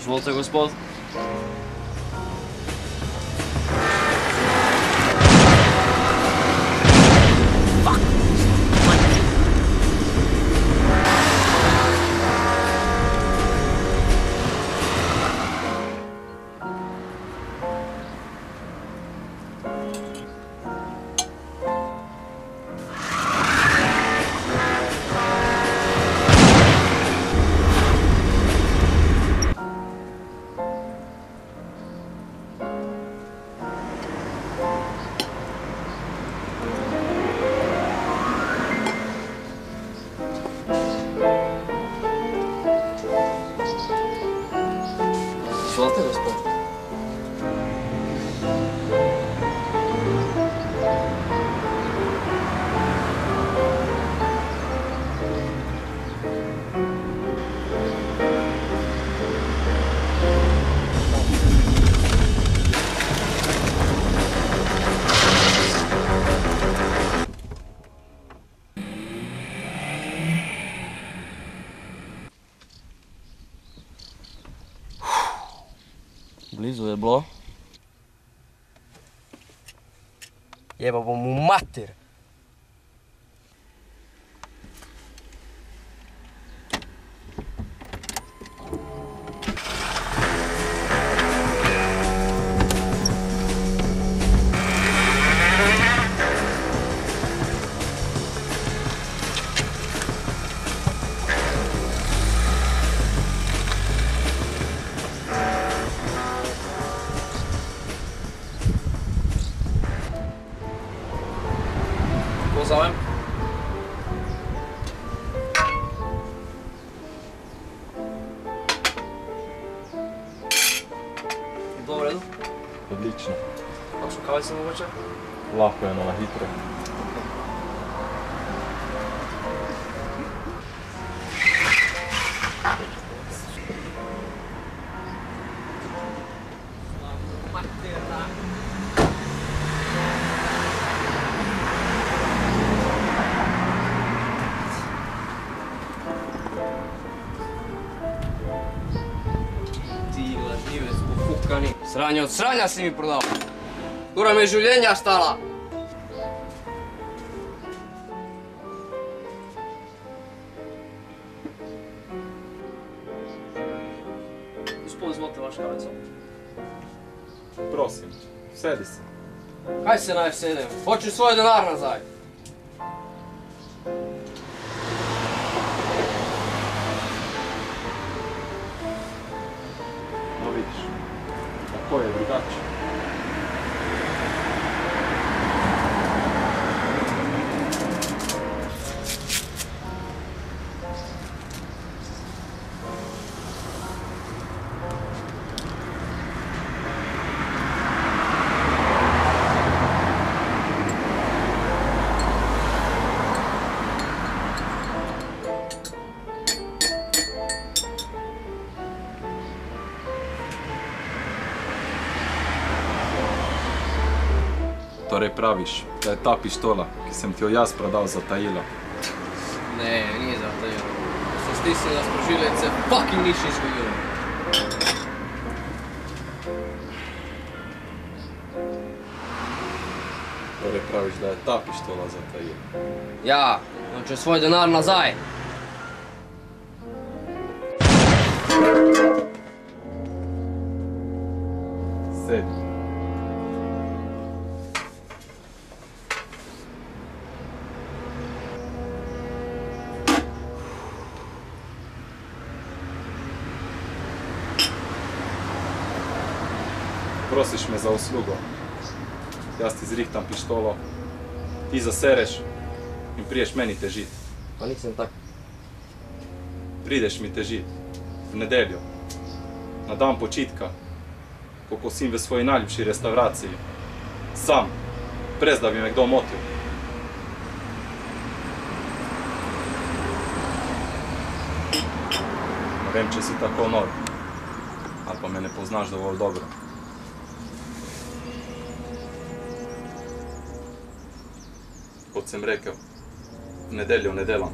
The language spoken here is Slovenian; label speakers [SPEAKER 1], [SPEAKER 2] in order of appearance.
[SPEAKER 1] Izvolite, gospod. Izvolite, gospod. Blizu je bilo. Jeba bom mu mater. Zovem. Je bilo u redu?
[SPEAKER 2] Odlično.
[SPEAKER 1] Kakšno kavico mogoče?
[SPEAKER 2] Lahko je, no, na hitro.
[SPEAKER 1] Sranje od sranja si mi prodal. Skoro me je življenja stala. Gospod, izvolite vaš kavico.
[SPEAKER 2] Prosim, sedi se.
[SPEAKER 1] Kaj se naj sedem? Hoću svoj denar nazaj.
[SPEAKER 2] No vidiš, tako je drugače. Torej praviš, da je ta pištola, ki sem ti jo jaz prodal, zatajila?
[SPEAKER 1] Ne, nije zatajila. Se stisnila sprožilec, se fucking nič ni zgodilo.
[SPEAKER 2] Torej praviš, da je ta pištola zatajila?
[SPEAKER 1] Ja, hoću svoj denar nazaj.
[SPEAKER 2] Sedi. Prosiš me za uslugo. Jaz ti zrihtam pištolo, ti zasereš in priješ meni težit.
[SPEAKER 1] Pa nisem tak.
[SPEAKER 2] Prideš mi težit v nedeljo, na dan počitka, ko kosim v svoji najljubši restavraciji, sam, brez da bi me kdo motil. Ne vem, če si tako nor, ali pa me ne poznaš dovolj dobro. Kot sem rekel, v nedeljo ne delam.